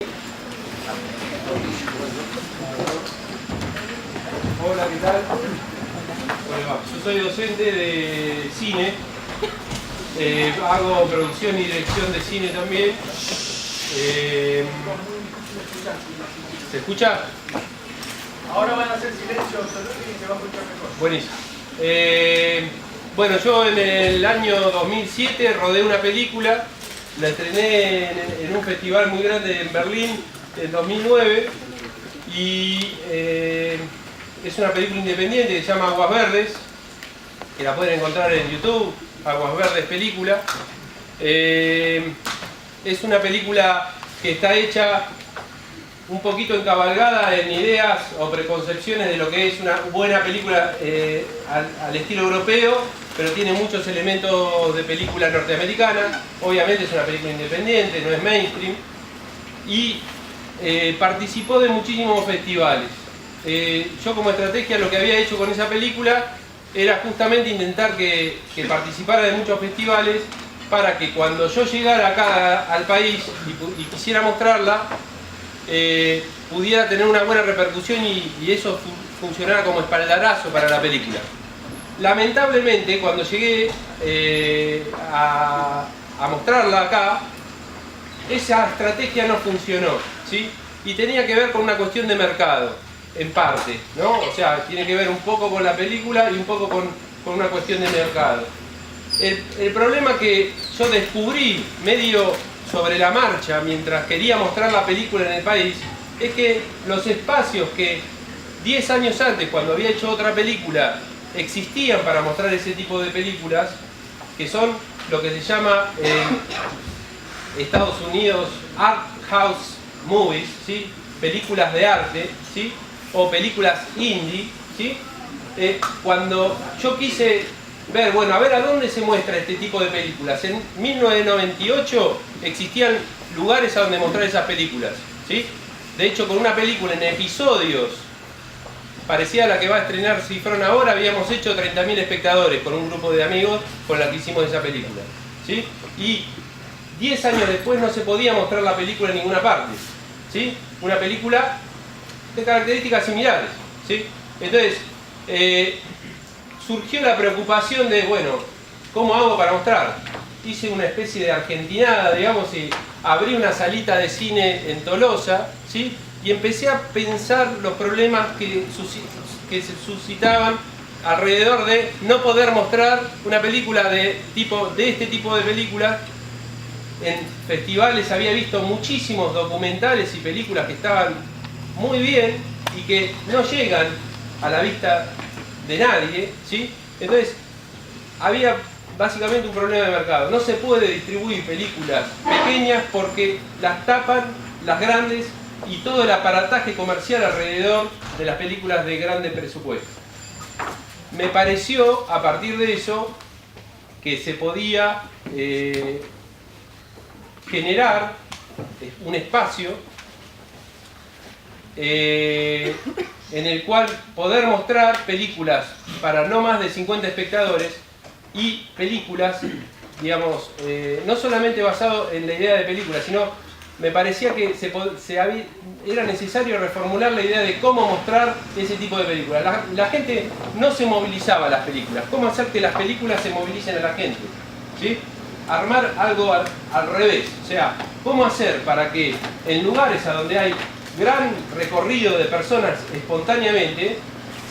Hola, ¿qué tal? Bueno, yo soy docente de cine, hago producción y dirección de cine también. ¿Se escucha? Ahora van a hacer silencio absoluto y se va a escuchar mejor. Buenísimo. Bueno, yo en el año 2007 rodé una película, la estrené en un festival muy grande en Berlín en 2009 y es una película independiente que se llama Aguas Verdes, que la pueden encontrar en YouTube, Aguas Verdes película. Es una película que está hecha un poquito encabalgada en ideas o preconcepciones de lo que es una buena película al estilo europeo, pero tiene muchos elementos de película norteamericana. Obviamente es una película independiente, no es mainstream, y participó de muchísimos festivales. Yo como estrategia lo que había hecho con esa película era justamente intentar que participara de muchos festivales para que cuando yo llegara acá al país y quisiera mostrarla, pudiera tener una buena repercusión y eso funcionara como espaldarazo para la película. Lamentablemente, cuando llegué a mostrarla acá, esa estrategia no funcionó, ¿sí? Y tenía que ver con una cuestión de mercado, en parte, ¿no? O sea, tiene que ver un poco con la película y un poco con una cuestión de mercado. El problema que yo descubrí medio sobre la marcha mientras quería mostrar la película en el país es que los espacios que 10 años antes, cuando había hecho otra película, existían para mostrar ese tipo de películas, que son lo que se llama en Estados Unidos Art House Movies, ¿sí? Películas de arte, ¿sí? O películas indie, ¿sí? Cuando yo quise ver, bueno, a ver a dónde se muestra este tipo de películas. En 1998 existían lugares a donde mostrar esas películas, ¿sí? De hecho, con una película en episodios parecida a la que va a estrenar Cifrón ahora, habíamos hecho 30.000 espectadores con un grupo de amigos con la que hicimos esa película, ¿sí? Y 10 años después no se podía mostrar la película en ninguna parte, ¿sí? Una película de características similares, ¿sí? Entonces, surgió la preocupación de, bueno, ¿cómo hago para mostrar? Hice una especie de argentinada, digamos, y abrí una salita de cine en Tolosa, ¿sí? Y empecé a pensar los problemas que se suscitaban alrededor de no poder mostrar una película de este tipo de películas. En festivales había visto muchísimos documentales y películas que estaban muy bien y que no llegan a la vista de nadie, ¿sí? Entonces había básicamente un problema de mercado. No se puede distribuir películas pequeñas porque las tapan las grandes y todo el aparataje comercial alrededor de las películas de grande presupuesto. Me pareció, a partir de eso, que se podía generar un espacio en el cual poder mostrar películas para no más de 50 espectadores y películas, digamos, no solamente basado en la idea de película, sino me parecía que era necesario reformular la idea de cómo mostrar ese tipo de películas. La gente no se movilizaba a las películas. ¿Cómo hacer que las películas se movilicen a la gente? ¿Sí? Armar algo al revés. O sea, ¿cómo hacer para que en lugares a donde hay gran recorrido de personas espontáneamente,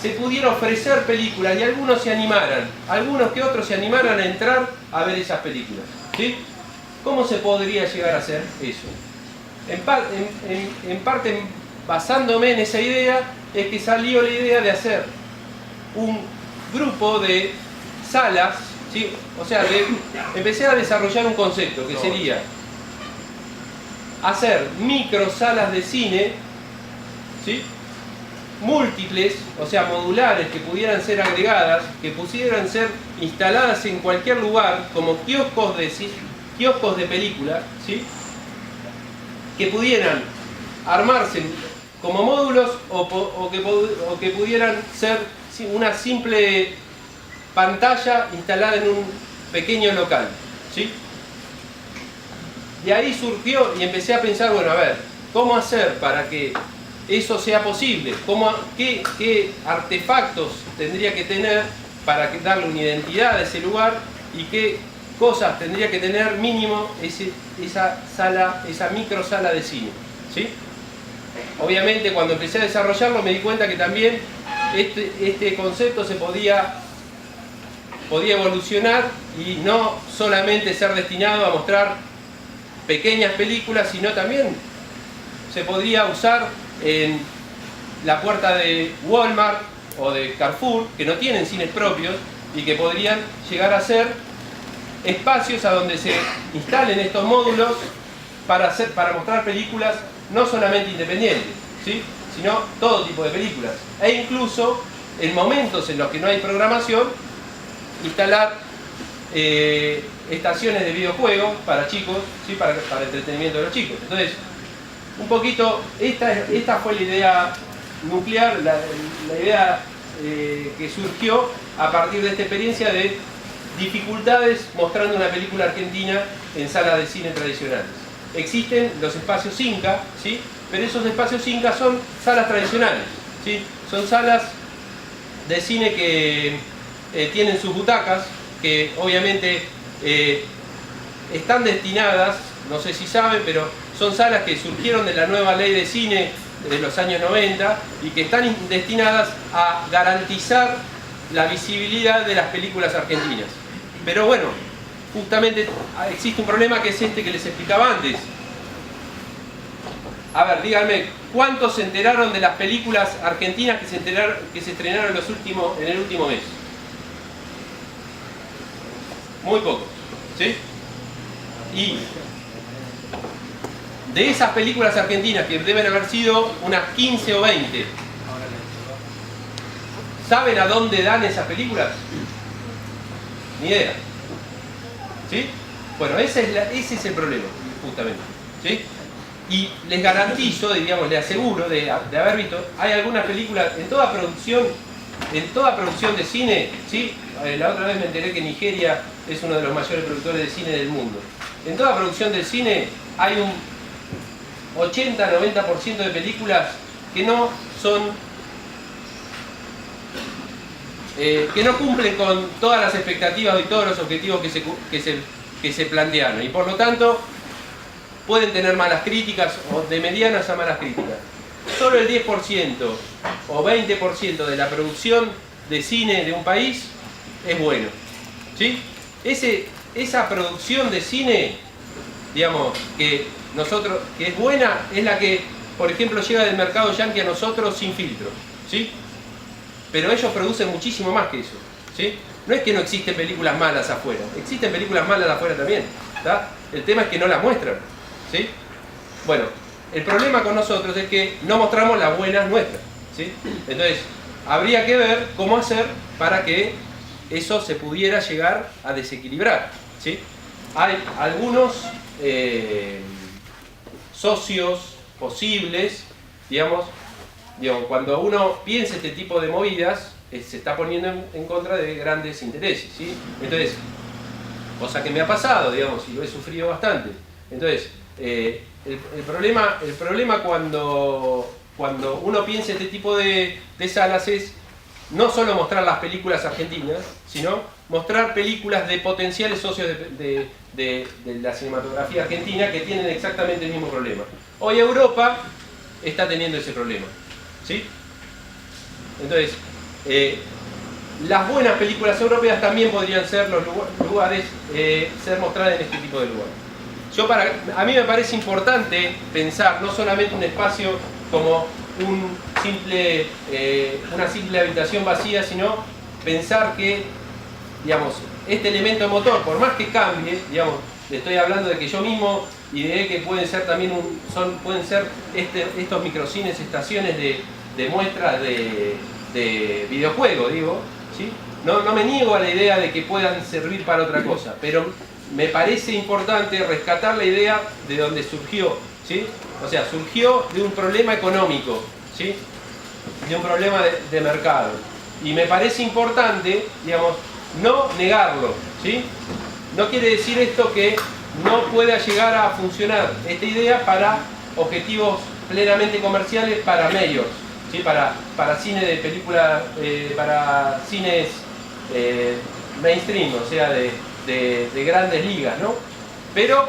se pudiera ofrecer películas y algunos se animaran, algunos que otros se animaran a entrar a ver esas películas? ¿Sí? ¿Cómo se podría llegar a hacer eso? En parte, basándome en esa idea, es que salió la idea de hacer un grupo de salas, ¿sí? O sea, empecé a desarrollar un concepto que sería hacer micro salas de cine, ¿sí? Múltiples, o sea, modulares, que pudieran ser agregadas, que pudieran ser instaladas en cualquier lugar, como kioscos de películas, ¿sí? Que pudieran armarse como módulos o que pudieran ser una simple pantalla instalada en un pequeño local, ¿sí? Y ahí surgió y empecé a pensar, bueno, a ver, ¿Cómo hacer para que eso sea posible? ¿Qué artefactos tendría que tener para darle una identidad a ese lugar? ¿Y qué cosas tendría que tener mínimo esa micro sala de cine? ¿Sí? Obviamente cuando empecé a desarrollarlo me di cuenta que también este concepto se podía evolucionar y no solamente ser destinado a mostrar pequeñas películas, sino también se podría usar en la puerta de Walmart o de Carrefour, que no tienen cines propios y que podrían llegar a ser espacios a donde se instalen estos módulos para mostrar películas no solamente independientes, ¿sí?, sino todo tipo de películas. E incluso en momentos en los que no hay programación, instalar estaciones de videojuegos para chicos, ¿sí?, para el entretenimiento de los chicos. Entonces, un poquito, esta fue la idea nuclear, la idea que surgió a partir de esta experiencia de dificultades mostrando una película argentina en salas de cine tradicionales. Existen los espacios Inca, ¿sí?, pero esos espacios Inca son salas tradicionales, ¿sí?, son salas de cine que tienen sus butacas, que obviamente están destinadas, no sé si saben, pero son salas que surgieron de la nueva ley de cine de los años 90 y que están destinadas a garantizar la visibilidad de las películas argentinas. Pero bueno, justamente existe un problema que es este que les explicaba antes. A ver, díganme, ¿cuántos se enteraron de las películas argentinas que se estrenaron en el último mes? Muy pocos, ¿sí? Y de esas películas argentinas, que deben haber sido unas 15 o 20, ¿saben a dónde dan esas películas? Ni idea. ¿Sí? Bueno, ese es el problema, justamente. ¿Sí? Y les garantizo, digamos, les aseguro de haber visto, hay algunas películas en toda producción de cine, ¿sí? La otra vez me enteré que Nigeria es uno de los mayores productores de cine del mundo. En toda producción del cine hay un 80-90% de películas que no cumplen con todas las expectativas y todos los objetivos que se plantearon, y por lo tanto pueden tener malas críticas, o de medianas a malas críticas. Solo el 10% o 20% de la producción de cine de un país es bueno, ¿sí? Esa producción de cine, digamos, que es buena, es la que, por ejemplo, llega del mercado yankee a nosotros sin filtro, ¿sí? Pero ellos producen muchísimo más que eso, ¿sí? No es que no existen películas malas afuera, existen películas malas afuera también, ¿tá? El tema es que no las muestran, ¿sí? Bueno, el problema con nosotros es que no mostramos las buenas nuestras, ¿sí? Entonces, habría que ver cómo hacer para que eso se pudiera llegar a desequilibrar, ¿sí? Hay algunos socios posibles, digamos, cuando uno piensa este tipo de movidas, se está poniendo en contra de grandes intereses, ¿sí? Entonces, cosa que me ha pasado, digamos, y lo he sufrido bastante. Entonces, el problema cuando uno piensa este tipo de salas es no solo mostrar las películas argentinas, sino mostrar películas de potenciales socios de la cinematografía argentina que tienen exactamente el mismo problema. Hoy Europa está teniendo ese problema, ¿sí? Entonces, las buenas películas europeas también podrían ser los lugares, ser mostradas en este tipo de lugares. A mí me parece importante pensar no solamente un espacio como una simple habitación vacía, sino pensar que, digamos, este elemento motor, por más que cambie, digamos, le estoy hablando de que yo mismo ideé que pueden ser también estos microcines, estaciones de muestras de videojuegos, digo, ¿sí? No me niego a la idea de que puedan servir para otra cosa, pero me parece importante rescatar la idea de donde surgió, ¿sí? O sea, surgió de un problema económico, ¿sí? De un problema de mercado. Y me parece importante, digamos, no negarlo, ¿sí? No quiere decir esto que no pueda llegar a funcionar esta idea para objetivos plenamente comerciales para medios, ¿sí? Para cine de película, para cines mainstream, o sea, de grandes ligas, ¿no? Pero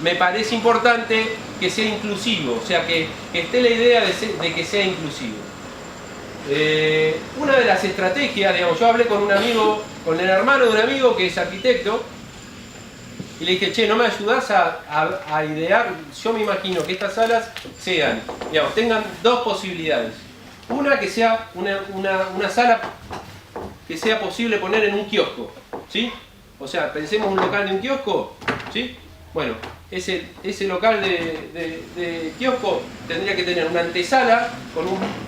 me parece importante que sea inclusivo, o sea, que esté la idea de que sea inclusivo. Una de las estrategias, digamos, yo hablé con un amigo, con el hermano de un amigo que es arquitecto, y le dije, che, ¿no me ayudás a idear? Yo me imagino que estas salas sean, digamos, tengan dos posibilidades. Una, que sea una sala que sea posible poner en un kiosco, ¿sí? O sea, pensemos un local de un kiosco, ¿sí? Bueno, ese local de kiosco tendría que tener una antesala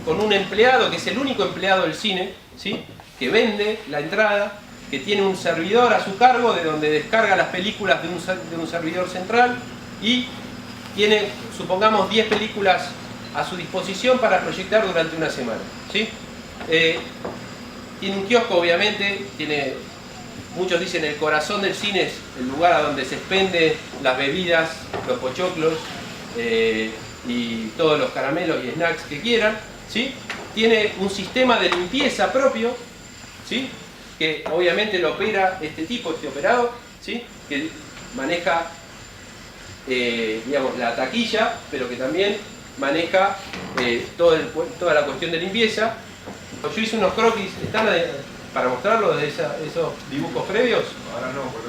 con un empleado, que es el único empleado del cine, ¿sí? Que vende la entrada, que tiene un servidor a su cargo de donde descarga las películas de un servidor central y tiene, supongamos, 10 películas a su disposición para proyectar durante una semana, ¿sí? Tiene un kiosco, obviamente, tiene, muchos dicen, el corazón del cine es el lugar a donde se expenden las bebidas, los pochoclos y todos los caramelos y snacks que quieran, ¿sí? Tiene un sistema de limpieza propio, ¿sí? Que obviamente lo opera este operador, ¿sí? Que maneja digamos, la taquilla, pero que también maneja toda la cuestión de limpieza. Yo hice unos croquis, ¿están para mostrarlo de esos dibujos previos? Ahora no, porque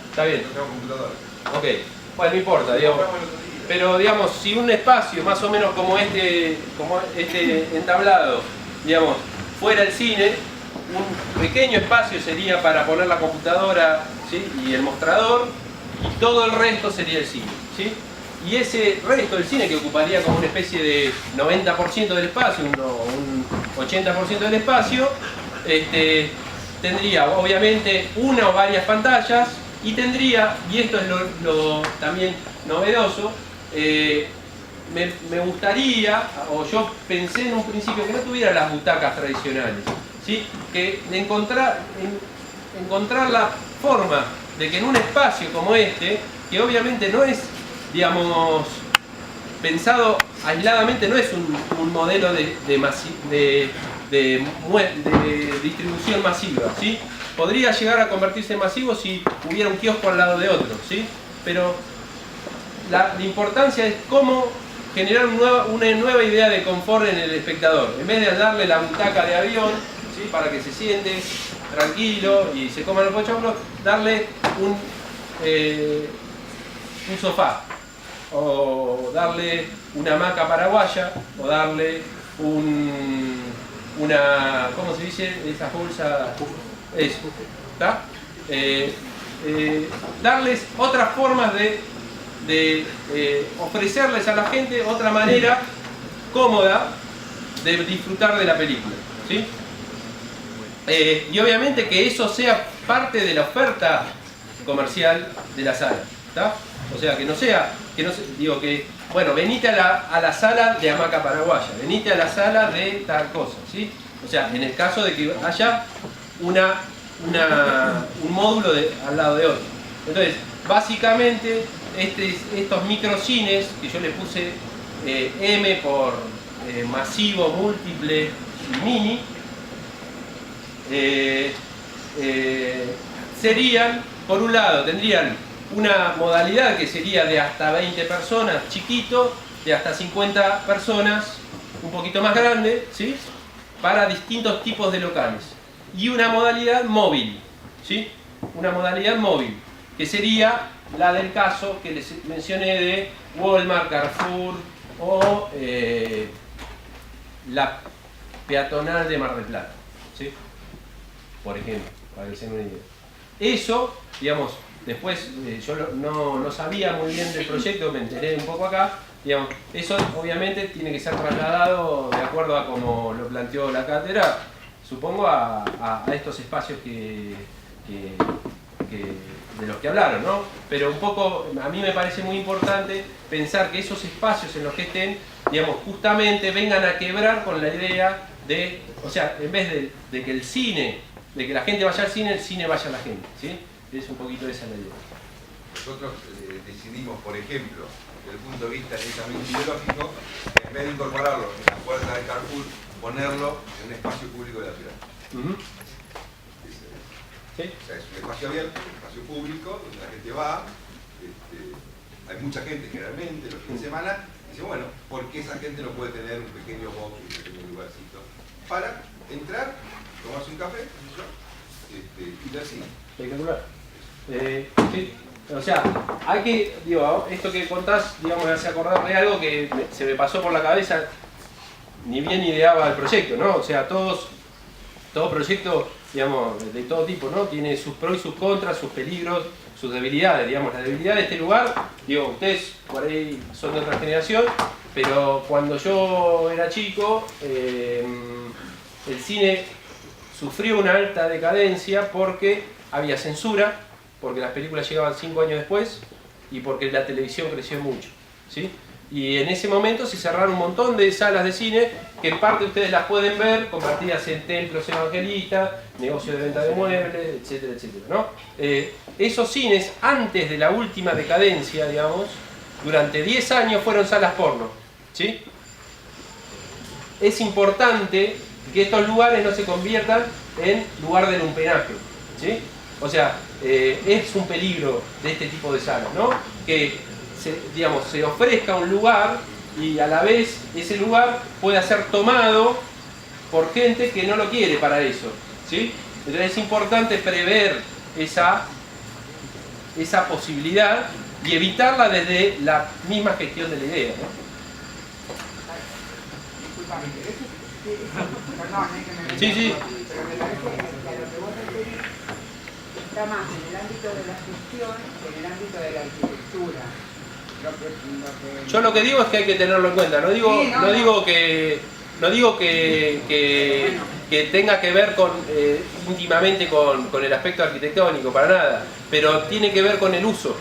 está bien. no tengo computadora. Ok, bueno, no importa, digamos. Pero digamos, si un espacio más o menos como este entablado, digamos, fuera el cine, un pequeño espacio sería para poner la computadora, ¿sí? Y el mostrador, y todo el resto sería el cine, ¿sí? Y ese resto del cine, que ocuparía como una especie de 90% del espacio, un 80% del espacio, tendría obviamente una o varias pantallas y tendría, y esto es lo también novedoso, me gustaría, o yo pensé en un principio que no tuviera las butacas tradicionales, ¿sí? Que encontrar la forma de que en un espacio como este, que obviamente no es, digamos, pensado aisladamente, no es un modelo de distribución masiva, ¿sí? Podría llegar a convertirse en masivo si hubiera un kiosco al lado de otro, ¿sí? Pero la importancia es cómo generar una nueva idea de confort en el espectador. En vez de darle la butaca de avión, ¿sí? Para que se siente tranquilo y se coma los pochoclos, darle un sofá, o darle una hamaca paraguaya, o darle una, ¿cómo se dice? Esa bolsa, eso, ¿está? Darles otras formas de ofrecerles a la gente otra manera cómoda de disfrutar de la película, ¿sí? Y obviamente que eso sea parte de la oferta comercial de la sala, ¿está? O sea, que no sea, digo que, bueno, venite a la sala de hamaca paraguaya, venite a la sala de tal cosa, ¿sí? O sea, en el caso de que haya un módulo al lado de otro. Entonces, básicamente, estos microcines, que yo le puse M por masivo, múltiple y mini, serían, por un lado, tendrían una modalidad que sería de hasta 20 personas, chiquito, de hasta 50 personas, un poquito más grande, ¿sí? Para distintos tipos de locales. Y una modalidad móvil, ¿sí? Una modalidad móvil, que sería la del caso que les mencioné de Walmart, Carrefour o la peatonal de Mar del Plata, ¿sí? Por ejemplo, para que se den una idea. Eso, digamos, después yo no sabía muy bien del proyecto, me enteré un poco acá, digamos, eso obviamente tiene que ser trasladado de acuerdo a como lo planteó la cátedra, supongo a estos espacios de los que hablaron, ¿no? Pero un poco, a mí me parece muy importante pensar que esos espacios en los que estén, digamos, justamente vengan a quebrar con la idea de, o sea, en vez de que el cine, de que la gente vaya al cine, el cine vaya a la gente, ¿sí? Es un poquito esa la idea. Nosotros decidimos, por ejemplo, desde el punto de vista netamente ideológico, en vez de incorporarlo en la puerta del Carrefour, ponerlo en un espacio público de la ciudad. ¿Sí? O sea, es un espacio abierto, un espacio público, donde la gente va, hay mucha gente generalmente los fines de semana, y dice, bueno, ¿por qué esa gente no puede tener un pequeño box, un pequeño lugarcito? Para entrar, tomarse un café, qué sé yo, y ver cine. Espectacular. Sí. O sea, hay que, digo, esto que contás, digamos, me hace acordarme de algo que se me pasó por la cabeza, ni bien ideaba el proyecto, ¿no? O sea, todo proyecto, digamos, de todo tipo, ¿no? Tiene sus pros y sus contras, sus peligros, sus debilidades, digamos. La debilidad de este lugar, digo, ustedes por ahí son de otra generación, pero cuando yo era chico, el cine sufrió una alta decadencia porque había censura, porque las películas llegaban 5 años después y porque la televisión creció mucho, ¿sí? Y en ese momento se cerraron un montón de salas de cine que en parte ustedes las pueden ver convertidas en templos evangelistas, negocios de venta de muebles, etcétera, etcétera, ¿no? Esos cines, antes de la última decadencia, digamos, durante 10 años fueron salas porno, ¿sí? Es importante que estos lugares no se conviertan en lugar de lumpenaje, ¿sí? O sea, es un peligro de este tipo de salas, ¿no? Que se ofrezca un lugar y a la vez ese lugar pueda ser tomado por gente que no lo quiere para eso, ¿sí? Entonces es importante prever esa posibilidad y evitarla desde la misma gestión de la idea, ¿no? Sí, sí. Pero me parece que a lo que vos referís está más en el ámbito de la gestión que en el ámbito de la arquitectura. Yo lo que digo es que hay que tenerlo en cuenta. No digo que tenga que ver íntimamente con el aspecto arquitectónico, para nada, pero tiene que ver con el uso,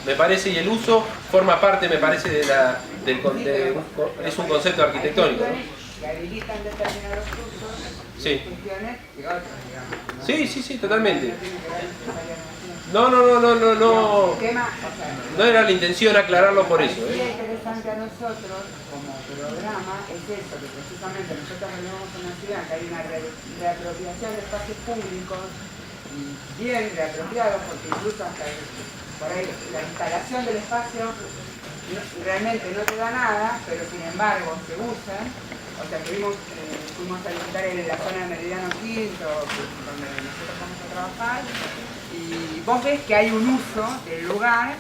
me parece, y el uso forma parte, me parece, es un concepto arquitectónico, ¿no? Que habilitan determinados usos, sí. funciones y otras, digamos, ¿no? Sí, totalmente. No No. El tema, No era la intención aclararlo por eso. Lo que es interesante a nosotros como programa es eso, que precisamente nosotros vivimos en una ciudad que hay una reapropiación de espacios públicos, bien reapropiados, porque incluso hasta por ahí la instalación del espacio realmente no te da nada, pero sin embargo se usan. O sea, fuimos a visitar en la zona de Meridiano Quinto, donde nosotros vamos a trabajar, y vos ves que hay un uso del lugar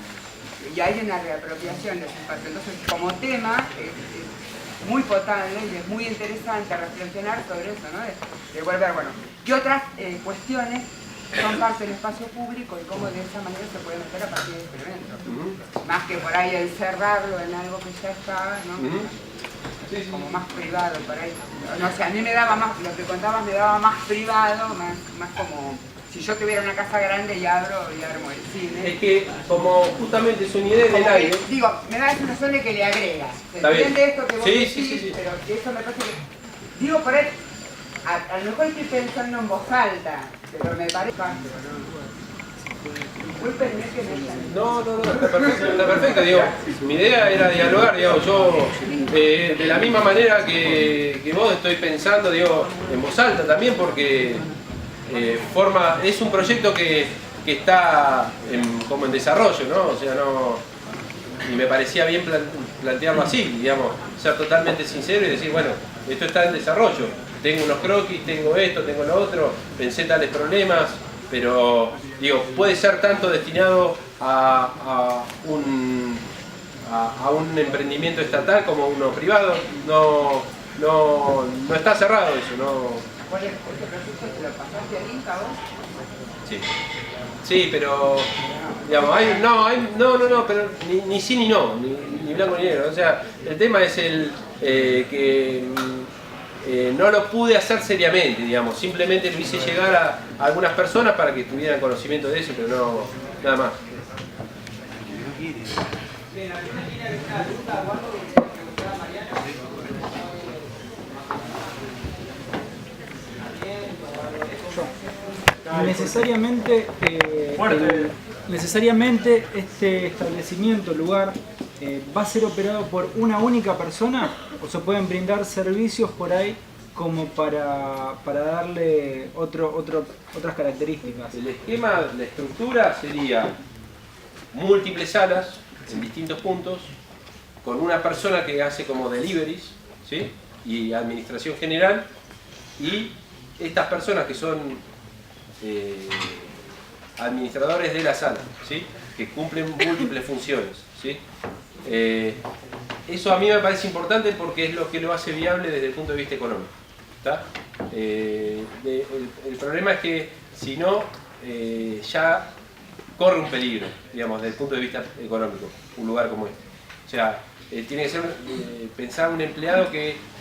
y hay una reapropiación de ese espacio. Entonces, como tema, es muy potable y es muy interesante reflexionar sobre eso, ¿no? De volver, bueno, ¿qué otras cuestiones son parte del espacio público y cómo de esa manera se puede meter a partir de este evento? Más que por ahí encerrarlo en algo que ya está, ¿no? Sí. Como más privado por ahí. No sé, a mí me daba más, lo que contabas me daba más privado, más como si yo tuviera una casa grande y armo el cine. Es que como justamente es una idea en el aire. Digo, me da la sensación de que le agregas. ¿Se Está bien. entiende esto que vos decís? Sí. Pero que eso me parece que... Digo, por ahí, a lo mejor estoy pensando en voz alta, pero me parece... No, está perfecto, digo, mi idea era dialogar, digo, yo de la misma manera que vos estoy pensando, digo, en voz alta también, porque es un proyecto que está como en desarrollo, ¿no? O sea, y me parecía bien plantearlo así, digamos, ser totalmente sincero y decir, bueno, esto está en desarrollo, tengo unos croquis, tengo esto, tengo lo otro, pensé tales problemas, pero digo, puede ser tanto destinado a un emprendimiento estatal como uno privado, no está cerrado eso, no. ¿Cuál es este proyecto? ¿Te lo pasaste al Inca vos? Sí, pero digamos, no, pero ni sí ni no, ni blanco ni negro. O sea, el tema es que no lo pude hacer seriamente, digamos, simplemente lo hice llegar a algunas personas para que tuvieran conocimiento de eso, pero no, nada más. Necesariamente este establecimiento, lugar, ¿va a ser operado por una única persona o se pueden brindar servicios por ahí como para darle otras características? El esquema, la estructura sería múltiples salas en distintos puntos, con una persona que hace como deliveries, ¿sí? Y administración general, y estas personas que son administradores de la sala, ¿sí? Que cumplen múltiples funciones, ¿sí? Eso a mí me parece importante porque es lo que lo hace viable desde el punto de vista económico, ¿está? El problema es que si no, ya corre un peligro, digamos, desde el punto de vista económico, un lugar como este. O sea, tiene que ser pensar un empleado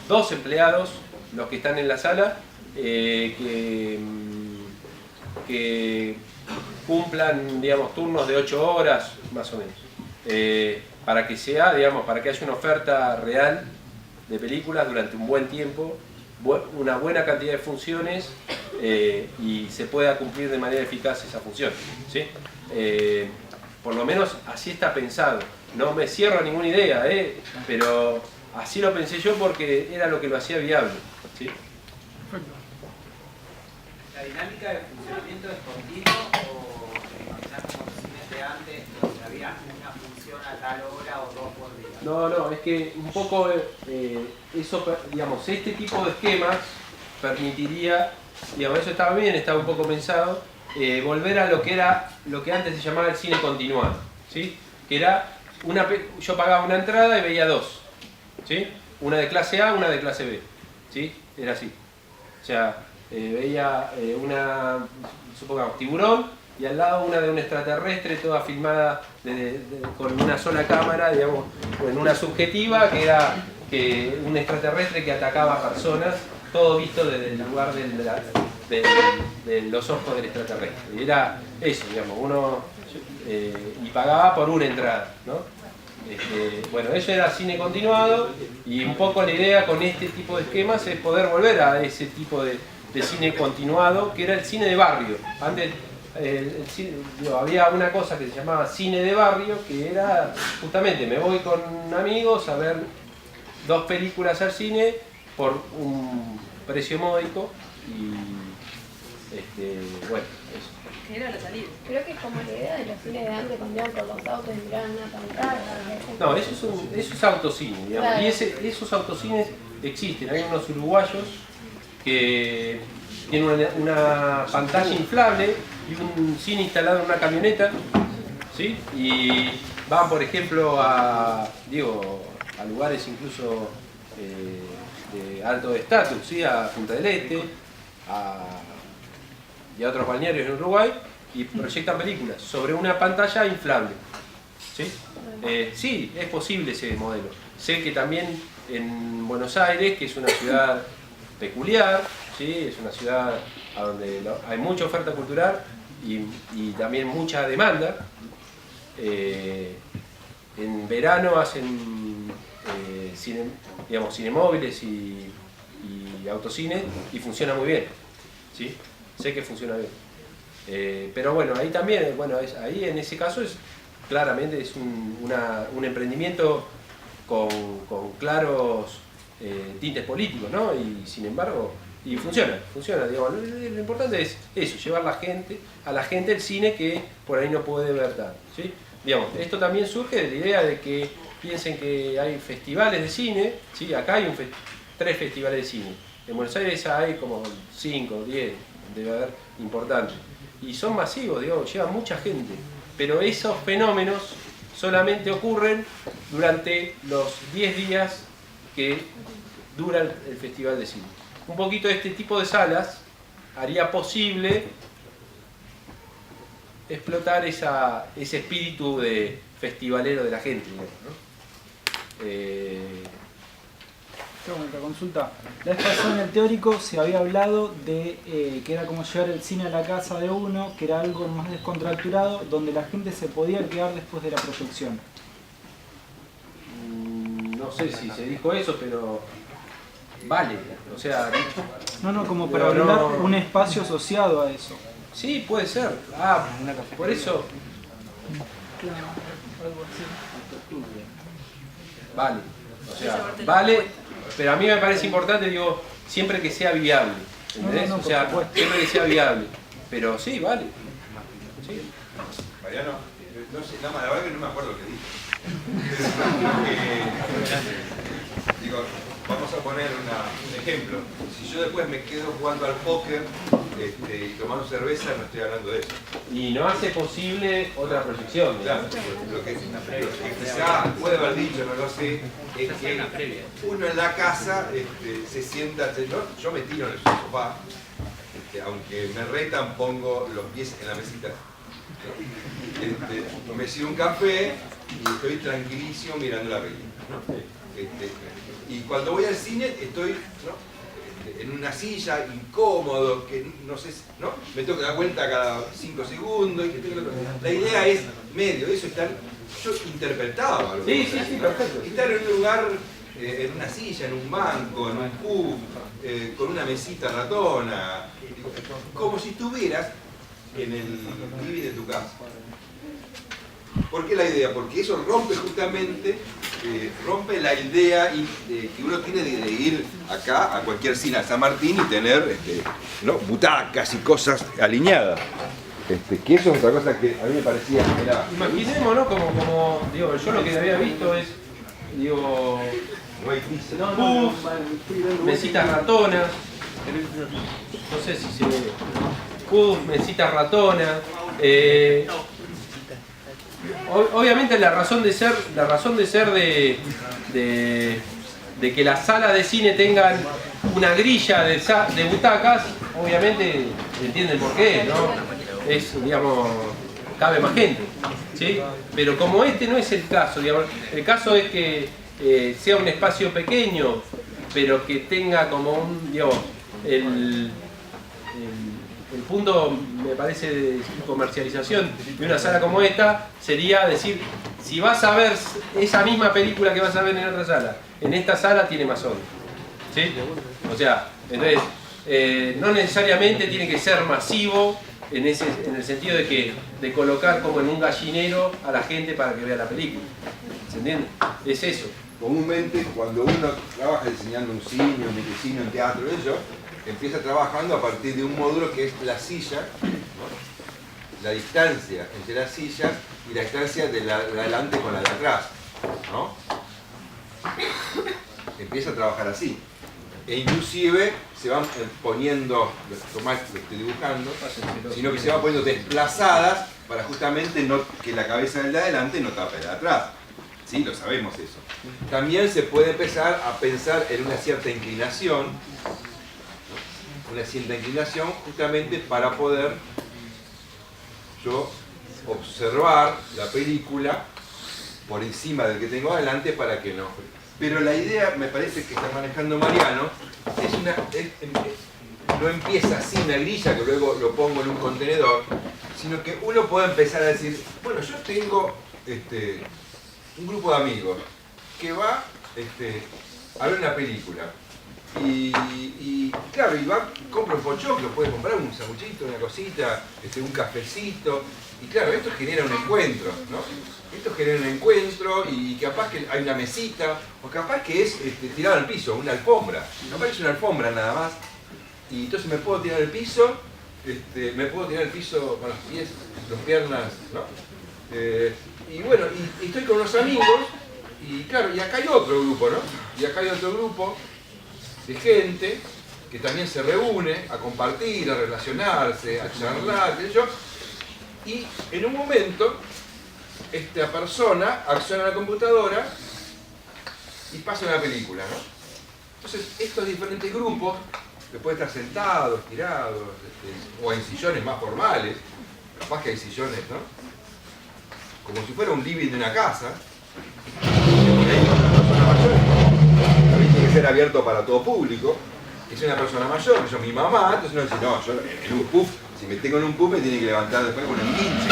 dos empleados, los que están en la sala, que cumplan, digamos, turnos de 8 horas, más o menos, para que sea, digamos, para que haya una oferta real de películas durante un buen tiempo, una buena cantidad de funciones, y se pueda cumplir de manera eficaz esa función, ¿sí? Por lo menos así está pensado. No me cierro a ninguna idea, pero así lo pensé yo porque era lo que lo hacía viable, ¿sí? ¿La dinámica de funcionamiento es continua o quizás como los cines de antes, donde había una función a tal hora o 2 por día? No, es que un poco eso, digamos, este tipo de esquemas permitiría, digamos, eso estaba bien, estaba un poco pensado, volver a lo que antes se llamaba el cine continuado, ¿sí? Que era yo pagaba una entrada y veía 2, ¿sí? Una de clase A, una de clase B, ¿sí? Era así. O sea, veía supongamos, Tiburón, y al lado una de un extraterrestre, toda filmada con una sola cámara, digamos, en una subjetiva, que era un extraterrestre que atacaba a personas, todo visto desde el lugar de los ojos del extraterrestre. Y era eso, digamos, y pagaba por una entrada, ¿no? Bueno, eso era cine continuado, y un poco la idea con este tipo de esquemas es poder volver a ese tipo de cine continuado, que era el cine de barrio. Antes había una cosa que se llamaba cine de barrio, que era justamente me voy con amigos a ver 2 películas al cine por un precio módico, y bueno, eso. Que era la salida. Creo que es como la idea de los cines de antes, cuando iban por los autos y miraban una pantalla. No, eso es autocine, digamos. Claro. Y esos autocines existen. Hay unos uruguayos que tienen una pantalla inflable y un cine instalado en una camioneta, ¿sí? Y van, por ejemplo, a lugares incluso de alto estatus, ¿sí? A Punta del Este, y a otros balnearios en Uruguay, y proyectan películas sobre una pantalla inflable, ¿sí? Sí, es posible ese modelo. Sé que también en Buenos Aires, que es una ciudad peculiar, ¿sí? Es una ciudad a donde hay mucha oferta cultural y también mucha demanda. En verano hacen cinemóviles y autocines, y funciona muy bien, ¿sí? Sé que funciona bien. Pero bueno, ahí también, ahí en ese caso claramente es un emprendimiento con claros tintes políticos, ¿no? Y sin embargo, funciona, digamos. Lo importante es eso, llevar a la gente el cine que por ahí no puede ver tanto, ¿sí? Digamos, esto también surge de la idea de que piensen que hay festivales de cine, ¿sí? Acá hay 3 festivales de cine. En Buenos Aires hay como 5, 10, debe haber importantes. Y son masivos, digamos, llevan mucha gente. Pero esos fenómenos solamente ocurren durante los 10 días que dura el Festival de Cine. Un poquito de este tipo de salas haría posible explotar ese espíritu de festivalero de la gente, digamos, ¿no? Tengo otra consulta. La vez pasada en el teórico se había hablado de que era como llevar el cine a la casa de uno, que era algo más descontracturado, donde la gente se podía quedar después de la proyección. No sé si se dijo eso, pero vale, o sea... No, como para brindar un espacio asociado a eso. Sí, puede ser. Por eso... vale. O sea, vale, pero a mí me parece importante, digo, siempre que sea viable. ¿Entendés? O sea, siempre que sea viable. Pero sí, vale. Sí. Mariano, no sé, la verdad que no me acuerdo lo que dije. Digo, vamos a poner un ejemplo. Si yo después me quedo jugando al póker y tomando cerveza, no estoy hablando de eso. Y no hace posible otra proyección. Claro, lo que quizá puede haber dicho, no lo sé, es que uno en la casa se sienta, yo me tiro en el sofá, aunque me retan pongo los pies en la mesita. Me sirvo un café y estoy tranquilísimo mirando la película, ¿no? Y cuando voy al cine estoy, ¿no? En una silla incómodo, que no sé, ¿no? Me tengo que dar cuenta cada 5 segundos. La idea es medio, eso estar, yo interpretaba algo. Sí, perfecto. Estar en un lugar, en una silla, en un banco, en un pub, con una mesita ratona, como si estuvieras en el living de tu casa. ¿Por qué la idea? Porque eso rompe justamente, rompe la idea que uno tiene de ir acá a cualquier cine a San Martín y tener ¿no? butacas y cosas alineadas. Que eso es otra cosa que a mí me parecía que era... Imaginemos, ¿no? Como digo, yo lo que había visto es, digo, No hay prisa. puffs, mesitas ratonas, no sé si se ve, puffs, mesitas ratonas, obviamente la razón de ser de que las salas de cine tengan una grilla de butacas, obviamente entienden por qué, ¿no? Es, digamos, cabe más gente, ¿sí? Pero como este no es el caso, digamos, el caso es que sea un espacio pequeño, pero que tenga como un, digamos, el punto, me parece, de comercialización de una sala como esta sería decir, si vas a ver esa misma película que vas a ver en otra sala, en esta sala tiene más onda, ¿sí? O sea, entonces, no necesariamente tiene que ser masivo en el sentido de colocar como en un gallinero a la gente para que vea la película, ¿se entiende? Es eso. Comúnmente, cuando uno trabaja diseñando un cine, un microcine, un teatro, empieza trabajando a partir de un módulo que es la silla, ¿no? La distancia entre las sillas y la distancia de la de adelante con la de atrás, ¿no? Empieza a trabajar así. E inclusive se van poniendo, lo estoy dibujando, sino que se van poniendo desplazadas para justamente que la cabeza del de adelante no tape la de atrás. Sí, lo sabemos eso. También se puede empezar a pensar en una cierta inclinación, justamente para poder yo observar la película por encima del que tengo adelante para que no. Pero la idea, me parece que está manejando Mariano, no empieza así una grilla que luego lo pongo en un contenedor, sino que uno puede empezar a decir, bueno, yo tengo un grupo de amigos que va a ver una película. Y claro, y va, compra un pochoclo, puede comprar un sanguchito, una cosita, un cafecito, y claro, esto genera un encuentro, ¿no? Esto genera un encuentro y capaz que hay una mesita, o capaz que es tirado al piso, una alfombra, capaz que es una alfombra nada más, y entonces me puedo tirar al piso, con los pies, las piernas, ¿no? Y bueno, y estoy con los amigos, y claro, y acá hay otro grupo, ¿no? Y acá hay otro grupo de gente que también se reúne a compartir, a relacionarse, a charlar, qué sé yo, y en un momento esta persona acciona la computadora y pasa una película, ¿no? Entonces estos diferentes grupos, que pueden estar sentados, tirados, o en sillones más formales, capaz que hay sillones, ¿no? Como si fuera un living de una casa, también tiene que ser abierto para todo público. Es una persona mayor, que yo mi mamá, entonces uno dice, no, yo en un puff, si me tengo en un puff me tiene que levantar después con un guinche.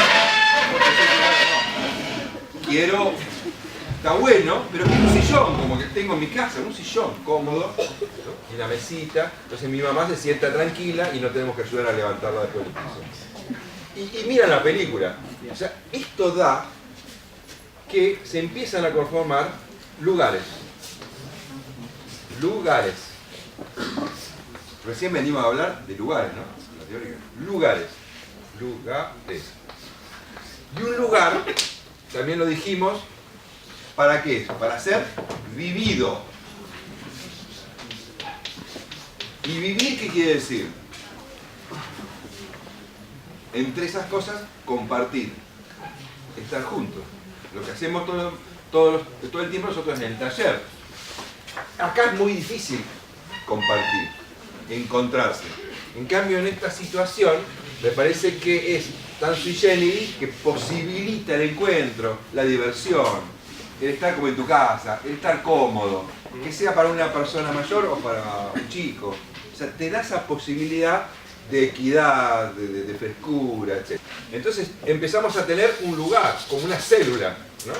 Quiero, está bueno, pero quiero un sillón, como que tengo en mi casa, un sillón cómodo, ¿no? Y una mesita, entonces mi mamá se sienta tranquila y no tenemos que ayudar a levantarla después del piso. Y miran la película. O sea, esto da que se empiezan a conformar Lugares. Lugares. Recién venimos a hablar de lugares, ¿no? La teórica. Lugares. Lugares. Y un lugar, también lo dijimos, ¿para qué? Para ser vivido. ¿Y vivir qué quiere decir? Entre esas cosas, compartir. Estar juntos. Lo que hacemos todo el tiempo nosotros en el taller. Acá es muy difícil compartir, encontrarse. En cambio, en esta situación, me parece que es tan sui generis que posibilita el encuentro, la diversión, el estar como en tu casa, el estar cómodo, que sea para una persona mayor o para un chico. O sea, te da esa posibilidad de equidad, de frescura, etc. Entonces empezamos a tener un lugar, como una célula, ¿no?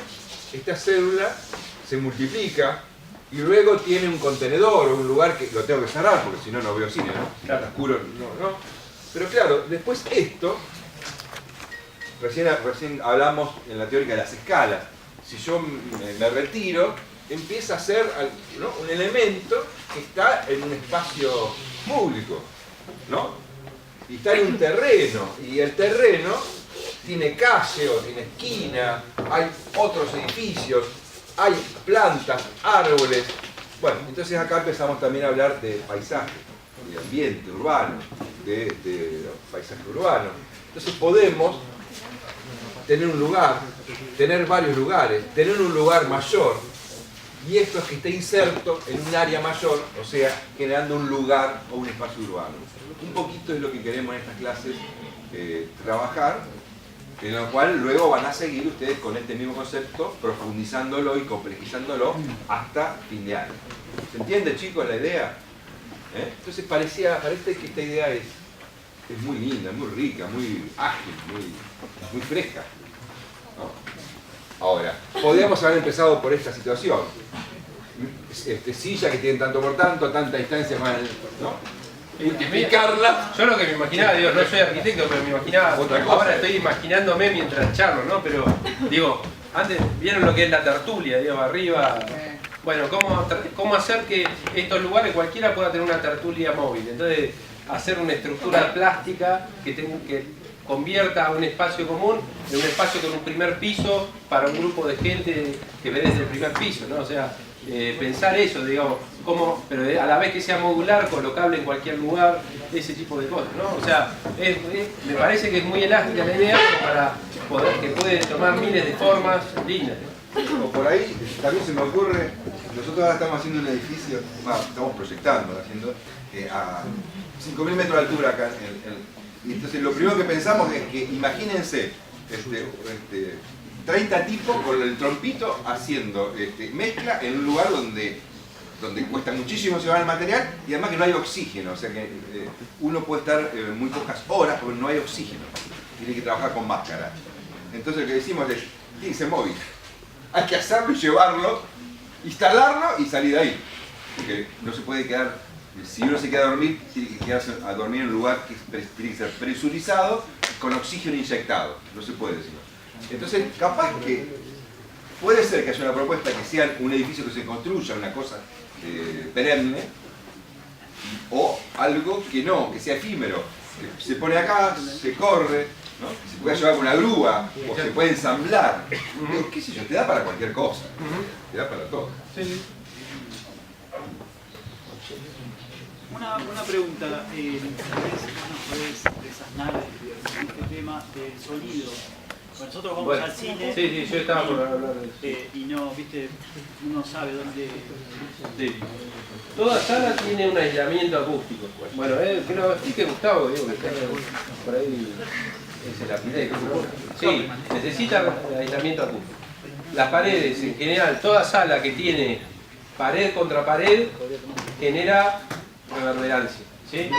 Esta célula se multiplica y luego tiene un contenedor o un lugar que lo tengo que cerrar porque si no, no veo cine, ¿no? Si está oscuro, no. Pero claro, después esto, recién hablamos en la teórica de las escalas. Si yo me retiro, empieza a ser, ¿no?, un elemento que está en un espacio público, ¿no? Y está en un terreno, y el terreno tiene calle o tiene esquina, hay otros edificios, hay plantas, árboles. Bueno, entonces acá empezamos también a hablar de paisaje, de ambiente urbano, de paisaje urbano. Entonces podemos tener un lugar, tener varios lugares, tener un lugar mayor, y esto es que esté inserto en un área mayor, o sea, generando un lugar o un espacio urbano. Un poquito es lo que queremos en estas clases trabajar, en lo cual luego van a seguir ustedes con este mismo concepto, profundizándolo y complejizándolo hasta fin de año. ¿Se entiende, chicos, la idea? Entonces parece que esta idea es muy linda, muy rica, muy ágil, muy fresca, ¿no? Ahora, podríamos haber empezado por esta situación. Silla que tienen tanto por tanto, tanta distancia más, ¿no? Multiplicarla. Yo lo que me imaginaba, digo, no soy arquitecto, pero me imaginaba, Otra cosa. ahora estoy imaginándome mientras charlo, ¿no? Pero, digo, antes vieron lo que es la tertulia, digo, arriba. Bueno, ¿cómo hacer que estos lugares cualquiera pueda tener una tertulia móvil? Entonces, hacer una estructura plástica que convierta un espacio común en un espacio con un primer piso para un grupo de gente que ve desde el primer piso, ¿no? O sea, pensar eso, digamos, pero a la vez que sea modular, colocable en cualquier lugar, ese tipo de cosas, ¿no? O sea, me parece que es muy elástica la idea para que puede tomar miles de formas lindas. O por ahí también se me ocurre, nosotros ahora estamos haciendo un edificio, estamos proyectando, haciendo a 5.000 metros de altura acá. Y entonces lo primero que pensamos es que imagínense 30 tipos con el trompito haciendo mezcla en un lugar donde cuesta muchísimo llevar el material y además que no hay oxígeno, o sea que uno puede estar muy pocas horas porque no hay oxígeno, tiene que trabajar con máscara. Entonces lo que decimos es, tiene que ser móvil, hay que hacerlo y llevarlo, instalarlo y salir de ahí, porque no se puede quedar, si uno se queda a dormir, tiene que quedarse a dormir en un lugar que tiene que ser presurizado con oxígeno inyectado, no se puede decir. Entonces capaz que puede ser que haya una propuesta que sea un edificio que se construya, una cosa perenne, o algo que no, que sea efímero, que se pone acá, se corre, ¿no? Se puede llevar con una grúa, o se puede ensamblar. ¿Qué sé yo? Te da para cualquier cosa, te da para todo. Sí. Una pregunta, ¿puedes desasnar este tema del sonido? Bueno, nosotros vamos al cine. Sí, yo estaba por hablar de eso. Y no, viste, uno sabe dónde. Sí. Toda sala tiene un aislamiento acústico. Bueno, que lo explique Gustavo, digo, que está por ahí es el arquitecto, ¿no? Sí, necesita aislamiento acústico. Las paredes, en general, toda sala que tiene pared contra pared genera reverberancia, ¿sí?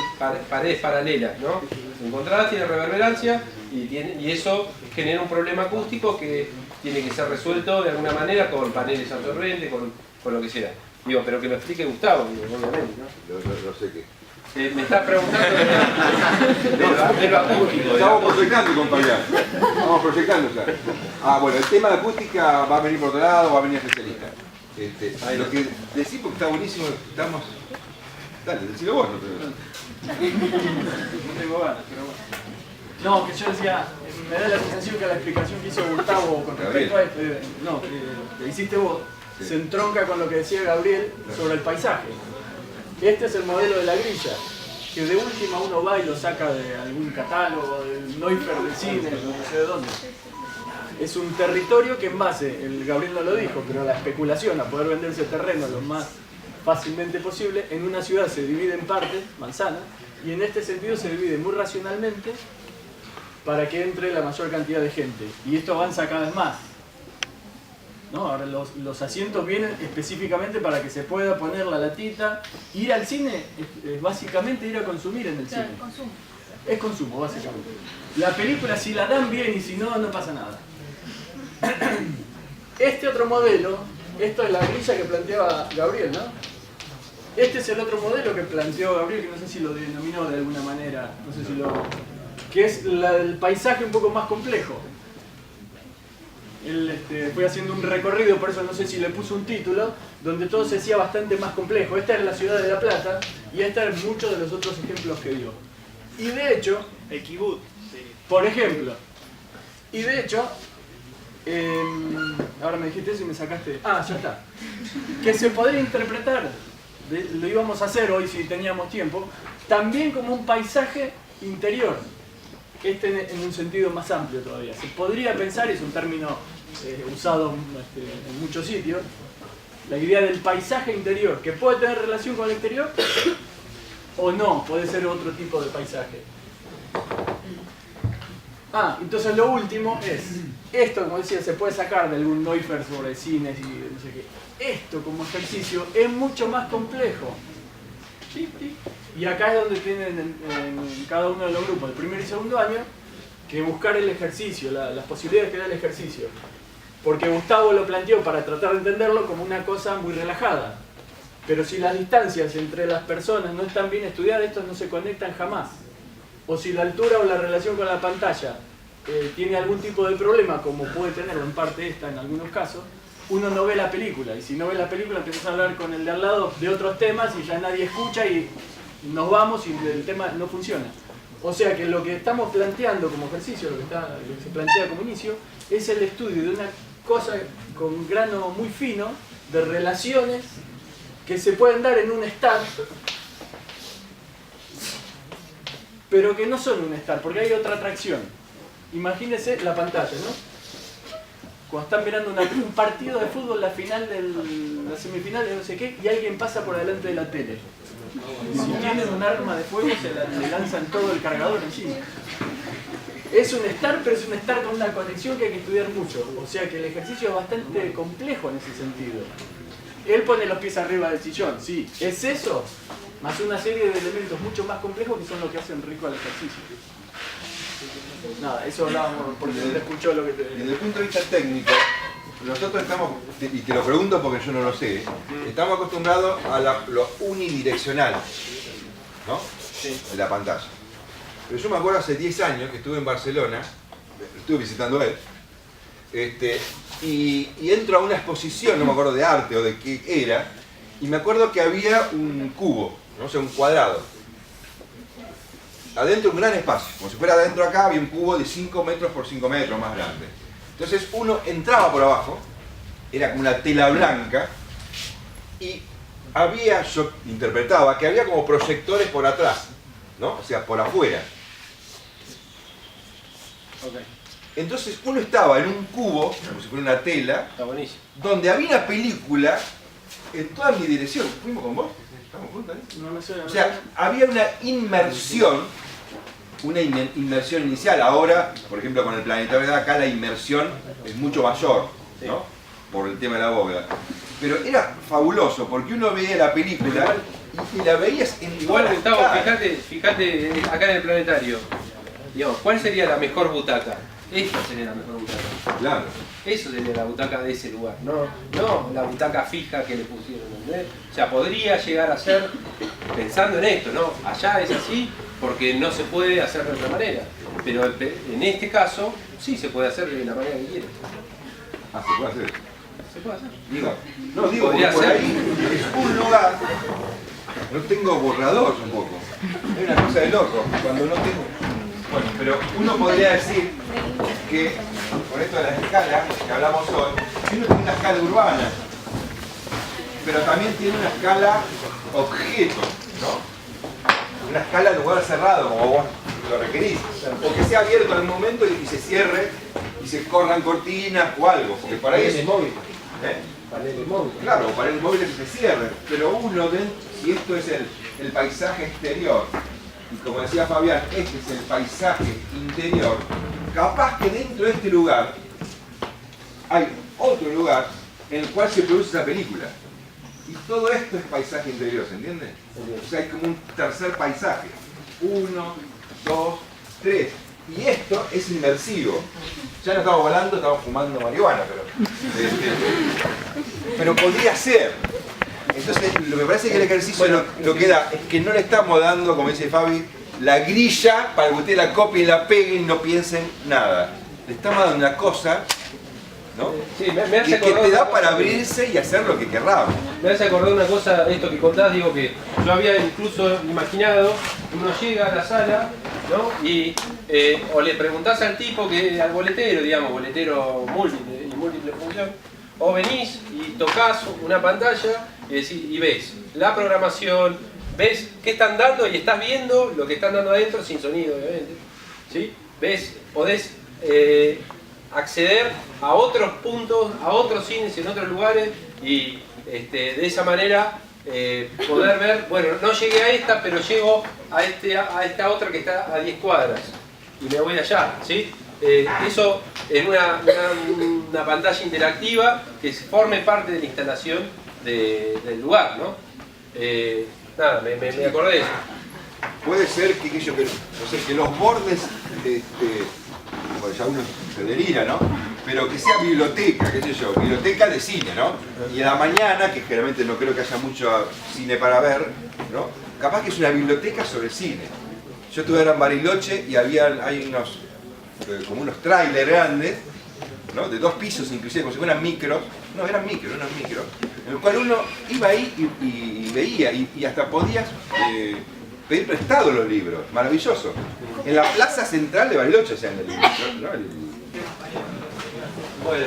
Paredes paralelas, ¿no? Encontradas tiene reverberancia y eso genera un problema acústico que tiene que ser resuelto de alguna manera con paneles absorbentes, con lo que sea. Digo, pero que lo explique Gustavo, digo, obviamente, ¿no? No sé qué. Me estás preguntando de lo acústico. Estamos proyectando, compañero. Vamos proyectando ya. Bueno, el tema de acústica va a venir por otro lado, va a venir especialista. Lo que decís porque está buenísimo, estamos... Dale, decilo vos, no te... No tengo ganas, pero bueno. No, que yo decía, me da la sensación que la explicación que hizo Gustavo con respecto a esto, no, que hiciste vos, Sí. se entronca con lo que decía Gabriel sobre el paisaje. Este es el modelo de la grilla, que de última uno va y lo saca de algún catálogo, del Neufer de cine, no sé de dónde. Es un territorio que en base, el Gabriel no lo dijo, pero la especulación a poder venderse terreno lo más fácilmente posible, en una ciudad se divide en partes, manzanas, y en este sentido se divide muy racionalmente para que entre la mayor cantidad de gente. Y esto avanza cada vez más. ¿No? Ahora los asientos vienen específicamente para que se pueda poner la latita. Ir al cine es básicamente ir a consumir en el cine. Consumo. Es consumo, básicamente. La película, si la dan bien y si no, no pasa nada. Este otro modelo, esto es la grilla que planteaba Gabriel, ¿no? Este es el otro modelo que planteó Gabriel, que no sé si lo denominó de alguna manera, no sé si lo... que es el paisaje un poco más complejo. Él fue haciendo un recorrido, por eso no sé si le puso un título, donde todo se hacía bastante más complejo. Esta es la ciudad de La Plata y esta es muchos de los otros ejemplos que dio. Y de hecho, El kibut. por ejemplo, y de hecho, ahora me dijiste eso y me sacaste... Ah, ya está. Que se podría interpretar, lo íbamos a hacer hoy si teníamos tiempo, también como un paisaje interior. En un sentido más amplio todavía. Se podría pensar, y es un término usado en muchos sitios, la idea del paisaje interior, que puede tener relación con el exterior o no, puede ser otro tipo de paisaje. Entonces lo último es, esto como decía, se puede sacar de algún Neufer sobre cines y no sé qué. Esto como ejercicio es mucho más complejo. Y acá es donde tienen en cada uno de los grupos, el primer y segundo año, que buscar el ejercicio, las posibilidades que da el ejercicio. Porque Gustavo lo planteó para tratar de entenderlo como una cosa muy relajada. Pero si las distancias entre las personas no están bien estudiadas, estos no se conectan jamás. O si la altura o la relación con la pantalla tiene algún tipo de problema, como puede tenerlo en parte esta en algunos casos, uno no ve la película. Y si no ve la película, empiezas a hablar con el de al lado de otros temas y ya nadie escucha y nos vamos y el tema no funciona. O sea que lo que estamos planteando como ejercicio, lo que se plantea como inicio, es el estudio de una cosa con grano muy fino de relaciones que se pueden dar en un estar, pero que no son un estar, porque hay otra atracción. Imagínense la pantalla, ¿no? Cuando están mirando un partido de fútbol, la semifinal de no sé qué, y alguien pasa por delante de la tele. Si tienen un arma de fuego, le lanzan todo el cargador encima. Es un estar, pero es un estar con una conexión que hay que estudiar mucho. O sea que el ejercicio es bastante complejo en ese sentido. Él pone los pies arriba del sillón, sí. Es eso, más una serie de elementos mucho más complejos que son lo que hacen rico al ejercicio. Nada, eso hablábamos porque no te escuchó lo que te... Desde el punto de vista técnico, nosotros estamos, y te lo pregunto porque yo no lo sé, estamos acostumbrados a lo unidireccional, ¿no? Sí. En la pantalla. Pero yo me acuerdo hace 10 años que estuve en Barcelona, estuve visitando a él, y entro a una exposición, no me acuerdo de arte o de qué era, y me acuerdo que había un cubo, no sé, un cuadrado. Adentro un gran espacio, como si fuera adentro acá había un cubo de 5 metros por 5 metros más grande. Entonces uno entraba por abajo, era como una tela blanca, y había, yo interpretaba, que había como proyectores por atrás, ¿no? O sea, por afuera. Okay. Entonces uno estaba en un cubo, como si fuera una tela, Está buenísimo. donde había una película en toda mi dirección. ¿Fuimos con vos? ¿Estamos juntos ahí? No me suena. O sea, había una inmersión inicial. Ahora, por ejemplo, con el planetario de acá, la inmersión es mucho mayor, ¿no? Por el tema de la bóveda. Pero era fabuloso, porque uno veía la película y la veías en Igual, todas Gustavo, las caras. fíjate acá en el planetario. Digamos, ¿cuál sería la mejor butaca? Esta sería la mejor butaca. Claro. Eso sería la butaca de ese lugar, no la butaca fija que le pusieron, ¿entendés? O sea, podría llegar a ser, pensando en esto, ¿no? Allá es así porque no se puede hacer de otra manera. Pero en este caso, sí se puede hacer de la manera que quiera. Ah, se puede hacer. Se puede hacer. Digo, no, digo, Podría porque por ser. ahí es un lugar, no tengo borrador un poco, es una cosa de loco, cuando no tengo... Bueno, pero uno podría decir que, con esto de las escalas que hablamos hoy, uno tiene una escala urbana, pero también tiene una escala objeto, ¿no? Una escala de lugar cerrado, como vos lo requerís, o que sea abierto al momento y se cierre, y se corran cortinas o algo, porque para eso... Paneles móviles. Claro, paneles móviles que se cierren, pero uno, si esto es el paisaje exterior, y como decía Fabián, este es el paisaje interior, capaz que dentro de este lugar hay otro lugar en el cual se produce esa película. Y todo esto es paisaje interior, ¿se entiende? O sea, hay como un tercer paisaje. 1, 2, 3. Y esto es inmersivo. Ya no estamos volando, estamos fumando marihuana, pero podría ser. Entonces, lo que me parece que el ejercicio lo que da es que no le estamos dando, como dice Fabi, la grilla para que ustedes la copien, la peguen y no piensen nada. Le estamos dando una cosa, ¿no? Sí, me hace que acordar te da una para cosa abrirse y hacer lo que querramos. Me hace acordar una cosa, esto que contás, digo que yo había incluso imaginado, uno llega a la sala, ¿no? Y o le preguntás al tipo, al boletero, digamos, boletero múltiple función, o venís y tocas una pantalla y ves la programación, ves qué están dando y estás viendo lo que están dando adentro sin sonido, obviamente, ¿sí? Ves, podés acceder a otros puntos, a otros cines en otros lugares y de esa manera poder ver, bueno, no llegué a esta, pero llego a esta otra que está a 10 cuadras y me voy allá, ¿sí? Eso en una pantalla interactiva que forme parte de la instalación del lugar, ¿no? Nada, me acordé de eso. Puede ser que los bordes, bueno, ya uno se delira, ¿no? Pero que sea biblioteca, qué sé yo, biblioteca de cine, ¿no? Y en la mañana, que generalmente no creo que haya mucho cine para ver, ¿no? Capaz que es una biblioteca sobre cine. Yo estuve ahora en Bariloche y hay como unos trailers grandes, ¿no? De 2 pisos inclusive, como si fueran micros. No, eran micros, en el cual uno iba ahí y veía, y hasta podías pedir prestado los libros. Maravilloso. En la plaza central de Bariloche, o sea, en el... ¿no? Bueno,